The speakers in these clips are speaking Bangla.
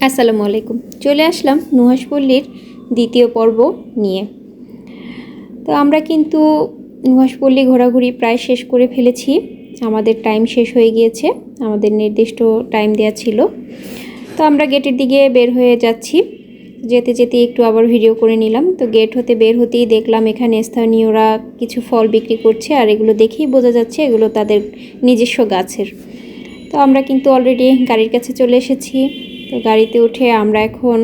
আসসালামু আলাইকুম। চলে আসলাম নুহাশপল্লীর দ্বিতীয় পর্ব নিয়ে। তো আমরা কিন্তু নুহাশপল্লী ঘোরাঘুরি প্রায় শেষ করে ফেলেছি। আমাদের টাইম শেষ হয়ে গিয়েছে, আমাদের নির্দিষ্ট টাইম দেওয়া ছিল। তো আমরা গেটের দিকে বের হয়ে যাচ্ছি। যেতে যেতে একটু আবার ভিডিও করে নিলাম। তো গেট হতে বের হতেই দেখলাম এখানে স্থানীয়রা কিছু ফল বিক্রি করছে, আর এগুলো দেখেই বোঝা যাচ্ছে এগুলো তাদের নিজস্ব গাছের। তো আমরা কিন্তু অলরেডি গাড়ির কাছে চলে এসেছি। তো গাড়িতে উঠে আমরা এখন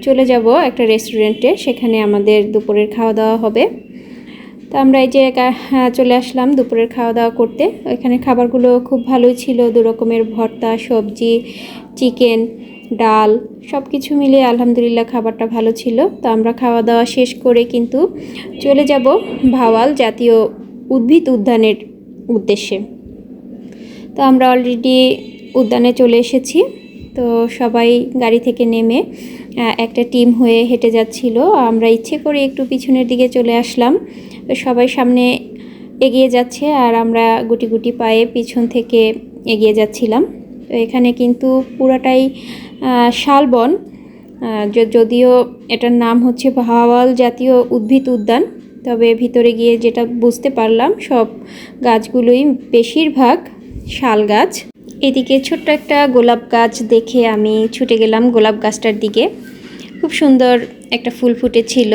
চলে যাব একটা রেস্টুরেন্টে, সেখানে আমাদের দুপুরের খাওয়া দাওয়া হবে। তো আমরা এই যে চলে আসলাম দুপুরের খাওয়া দাওয়া করতে। এখানে খাবারগুলো খুব ভালোই ছিল, 2 রকমের ভর্তা, সবজি, চিকেন, ডাল, সব কিছু মিলিয়ে আলহামদুলিল্লাহ খাবারটা ভালো ছিল। তো আমরা খাওয়া দাওয়া শেষ করে কিন্তু চলে যাব ভাওয়াল জাতীয় উদ্ভিদ উদ্যানের উদ্দেশ্যে। তো আমরা অলরেডি উদ্যানে চলে এসেছি। তো সবাই গাড়ি থেকে নেমে একটা টিম হয়ে হেঁটে যাচ্ছিল। আমরা ইচ্ছে করে একটু পিছনের দিকে চলে আসলাম। তো সবাই সামনে এগিয়ে যাচ্ছে আর আমরা গুটি গুটি পায়ে পিছন থেকে এগিয়ে যাচ্ছিলাম। তো এখানে কিন্তু পুরাটাই শালবন, যদিও এটার নাম হচ্ছে ভাওয়াল জাতীয় উদ্ভিদ উদ্যান। তবে ভিতরে গিয়ে যেটা বুঝতে পারলাম, সব গাছগুলোই বেশিরভাগ শাল গাছ। এদিকে ছোট্ট একটা গোলাপ গাছ দেখে আমি ছুটে গেলাম গোলাপ গাছটার দিকে। খুব সুন্দর একটা ফুল ফুটেছিল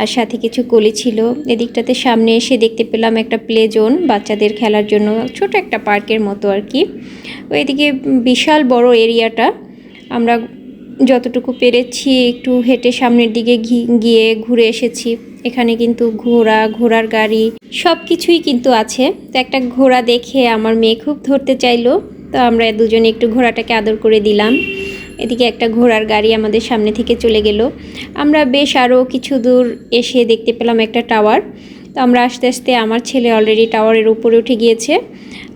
আর সাথে কিছু কলি ছিল। এদিকটাতে সামনে এসে দেখতে পেলাম একটা প্লে জোন, বাচ্চাদের খেলার জন্য ছোট একটা পার্কের মতো আর কি। ওইদিকে বিশাল বড় এরিয়াটা। আমরা যতটুকু পেরেছি একটু হেঁটে সামনের দিকে গিয়ে ঘুরে এসেছি। এখানে কিন্তু ঘোড়ার গাড়ি সব কিছুই কিন্তু আছে। তো একটা ঘোড়া দেখে আমার মেয়ে খুব ধরতে চাইলো। তো আমরা দুজনে একটু ঘোড়াটাকে আদর করে দিলাম। এদিকে একটা ঘোড়ার গাড়ি আমাদের সামনে থেকে চলে গেল। আমরা বেশ আরও কিছু দূর এসে দেখতে পেলাম একটা টাওয়ার। তো আমরা আস্তে আস্তে, আমার ছেলে অলরেডি টাওয়ারের উপরে উঠে গিয়েছে,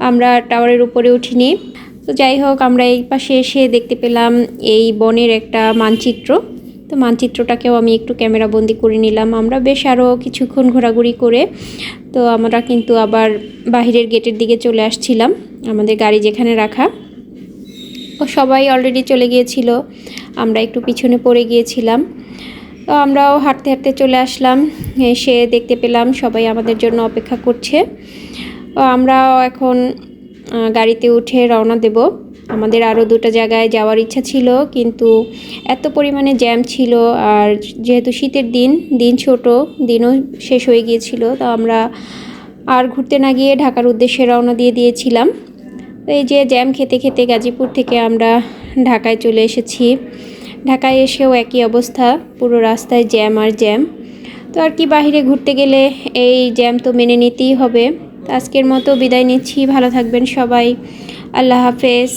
আমরা টাওয়ারের উপরে উঠিনি। তো যাই হোক, আমরা এই পাশে এসে দেখতে পেলাম এই বনের একটা মানচিত্র। তো মানচিত্রটাকেও আমি একটু ক্যামেরা বন্দি করে নিলাম। আমরা বেশ আরও কিছুক্ষণ ঘোরাঘুরি করে তো আমরা কিন্তু আবার বাহিরের গেটের দিকে চলে আসছিলাম, আমাদের গাড়ি যেখানে রাখা। ও সবাই অলরেডি চলে গিয়েছিল, আমরা একটু পিছনে পড়ে গিয়েছিলাম। তো আমরাও হাঁটতে হাঁটতে চলে আসলাম। এসে দেখতে পেলাম সবাই আমাদের জন্য অপেক্ষা করছে। আমরাও এখন গাড়িতে উঠে রওনা দেব। আমাদের আরও 2টা জায়গায় যাওয়ার ইচ্ছা ছিল, কিন্তু এত পরিমাণে জ্যাম ছিল, আর যেহেতু শীতের দিন ছোট, দিনও শেষ হয়ে গিয়েছিল। তো আমরা আর ঘুরতে না গিয়ে ঢাকার উদ্দেশ্যে রওনা দিয়েছিলাম। তো এই যে জ্যাম খেতে খেতে গাজীপুর থেকে আমরা ঢাকায় চলে এসেছি। ঢাকায় এসেও একই অবস্থা, পুরো রাস্তায় জ্যাম আর জ্যাম। তো আর কি, বাইরে ঘুরতে গেলে এই জ্যাম তো মেনে নিতেই হবে। আজকের মতো বিদায় নিচ্ছি, ভালো থাকবেন সবাই, আল্লাহ হাফেজ।